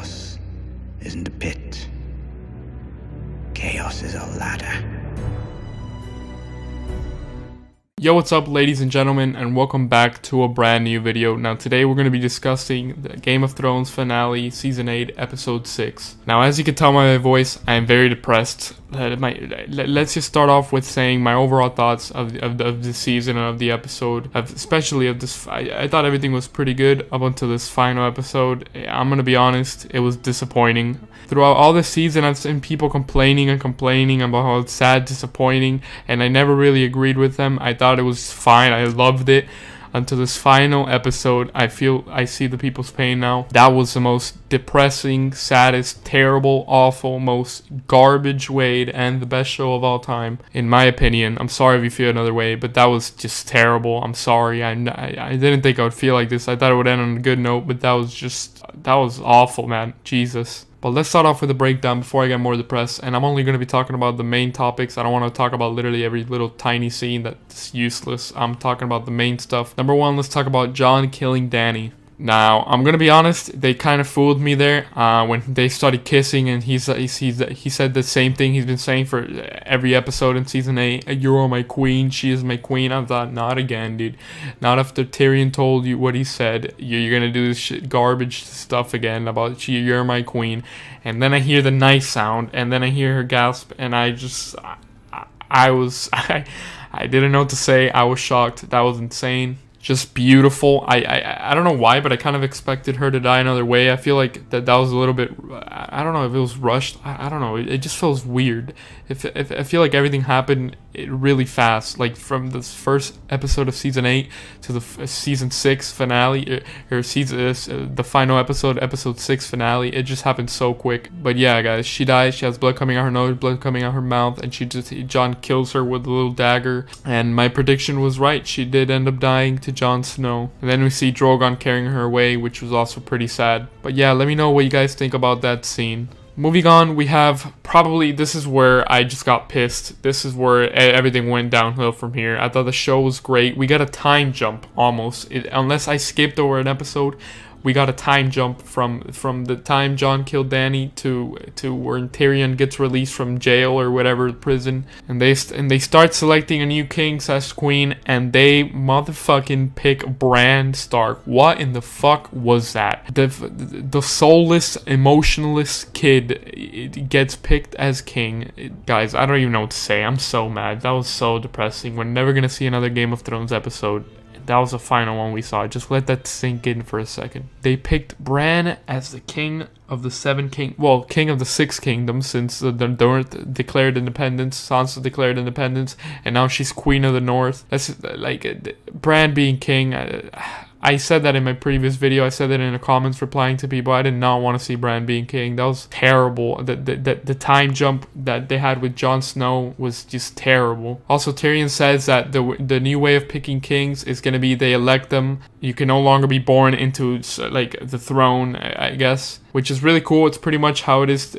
chaos isn't a pit. Chaos is a ladder. Yo, what's up ladies and gentlemen, and welcome back to a brand new video. Now today we're going to be discussing the Game of Thrones finale, Season 8, Episode 6. Now as you can tell by my voice, I am very depressed. Let's just start off with saying my overall thoughts of this season and of the episode, especially of this. I thought everything was pretty good up until this final episode. I'm going to be honest, it was disappointing. Throughout all this season, I've seen people complaining about how it's sad, disappointing, and I never really agreed with them. I thought it was fine. I loved it until this final episode. I feel I see the people's pain now. That was the most depressing, saddest, terrible, awful, most garbage way to end the best show of all time, in my opinion. I'm sorry if you feel another way, but that was just terrible. I'm sorry. I didn't think I would feel like this. I thought it would end on a good note, but that was awful, man. Jesus. But let's start off with a breakdown before I get more depressed, and I'm only going to be talking about the main topics. I don't want to talk about literally every little tiny scene that's useless. I'm talking about the main stuff. Number one, let's talk about Jon killing Dany. Now, I'm going to be honest, they kind of fooled me there when they started kissing, and he said the same thing he's been saying for every episode in Season 8. You are my queen, she is my queen. I thought, not again, dude. Not after Tyrion told you what he said. You're going to do this shit, garbage stuff again about you're my queen. And then I hear the knife sound, and then I hear her gasp, and I didn't know what to say. I was shocked. That was insane. Just beautiful. I don't know why, but I kind of expected her to die another way. I feel like that was a little bit, I don't know if it was rushed. I don't know. It just feels weird. I feel like everything happened really fast. Like from this first episode of Season 8 to the Season 6 finale, or the final episode, Episode 6 finale. It just happened so quick. But yeah, guys, she dies. She has blood coming out her nose, blood coming out her mouth, and Jon kills her with a little dagger. And my prediction was right. She did end up dying to Jon Snow. And then we see Drogon carrying her away, which was also pretty sad. But yeah, let me know what you guys think about that scene. Moving on, we have this is where I just got pissed. This is where everything went downhill from here. I thought the show was great. We got a time jump almost. Unless I skipped over an episode, we got a time jump from the time Jon killed Dany to where Tyrion gets released from jail or whatever, prison, and they start selecting a new king/queen, and they motherfucking pick Bran Stark. What in the fuck was that? The soulless, emotionless kid gets picked as king. Guys, I don't even know what to say. I'm so mad. That was so depressing. We're never gonna see another Game of Thrones episode. That was the final one we saw. Just let that sink in for a second. They picked Bran as the king of the king of the 6 kingdoms, since the North declared independence. Sansa declared independence, and now she's queen of the North. That's like Bran being king. I said that in my previous video. I said that in the comments replying to people. I did not want to see Bran being king. That was terrible. The time jump that they had with Jon Snow was just terrible. Also, Tyrion says that the new way of picking kings is going to be they elect them. You can no longer be born into like the throne, I guess, which is really cool. It's pretty much how it is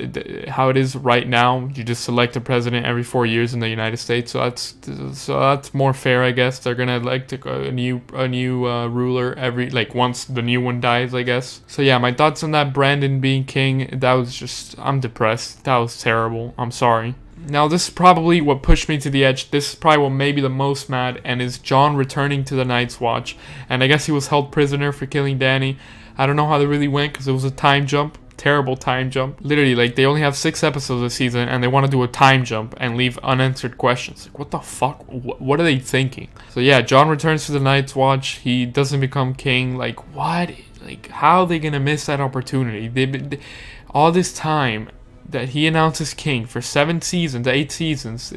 right now. You just select a president every 4 years in the United States. So that's more fair, I guess. They're gonna elect a new ruler once the new one dies, I guess. So yeah, my thoughts on that Brandon being king. That was just, I'm depressed. That was terrible. I'm sorry. Now this is probably what pushed me to the edge. This is probably what made me the most mad, and is Jon returning to the Night's Watch. And I guess he was held prisoner for killing Dany. I don't know how that really went, because it was a time jump. Terrible time jump. Literally, like, they only have 6 episodes this season, and they want to do a time jump and leave unanswered questions. Like, what the fuck? What are they thinking? So yeah, Jon returns to the Night's Watch. He doesn't become king. Like, what? Like, how are they gonna miss that opportunity? All this time that he announces king for 8 seasons,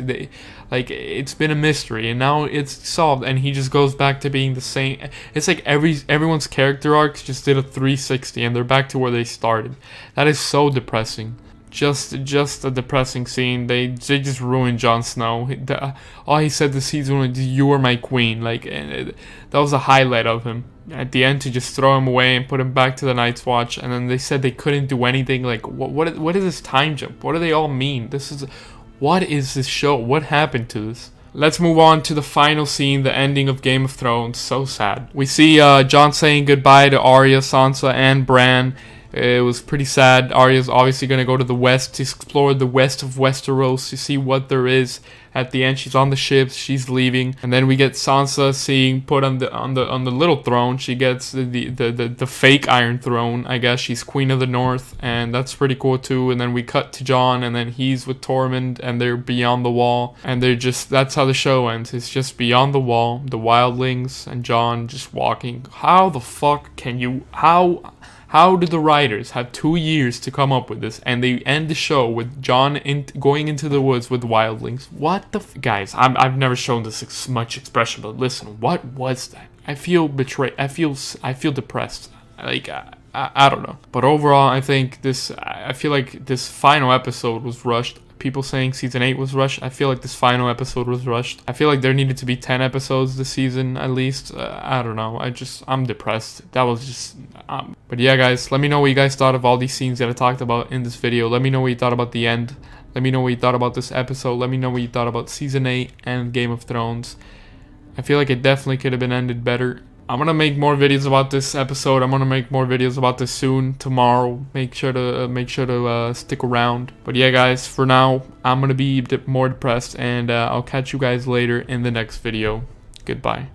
it's been a mystery, and now it's solved, and he just goes back to being the same. It's like everyone's character arcs just did a 360, and they're back to where they started. That is so depressing. Just a depressing scene. They just ruined Jon Snow. All he said this season was, "You are my queen." That was a highlight of him. At the end, to just throw him away and put him back to the Night's Watch, and then they said they couldn't do anything. Like, what is this time jump? What do they all mean? What is this show? What happened to this? Let's move on to the final scene, the ending of Game of Thrones. So sad. We see Jon saying goodbye to Arya, Sansa, and Bran. It was pretty sad. Arya's obviously gonna go to the west to explore the west of Westeros to see what there is. At the end, she's on the ship, she's leaving, and then we get Sansa seeing put on the little throne. She gets the fake Iron Throne. I guess she's Queen of the North, and that's pretty cool too. And then we cut to Jon, and then he's with Tormund, and they're beyond the wall, and they're just, that's how the show ends. It's just beyond the wall, the wildlings, and Jon just walking. How the fuck can you? How did the writers have 2 years to come up with this, and they end the show with Jon going into the woods with wildlings? What the guys? I've never shown this much expression, but listen, what was that? I feel betrayed. I feel depressed. Like I don't know. But overall, I feel like this final episode was rushed. People saying season 8 was rushed. I feel like this final episode was rushed. I feel like there needed to be 10 episodes this season at least. I don't know. I'm depressed. That was just... But yeah, guys, let me know what you guys thought of all these scenes that I talked about in this video. Let me know what you thought about the end. Let me know what you thought about this episode. Let me know what you thought about season 8 and Game of Thrones. I feel like it definitely could have been ended better. I'm gonna make more videos about this episode. I'm gonna make more videos about this soon, tomorrow. Make sure to stick around. But yeah, guys, for now, I'm gonna be more depressed, and I'll catch you guys later in the next video. Goodbye.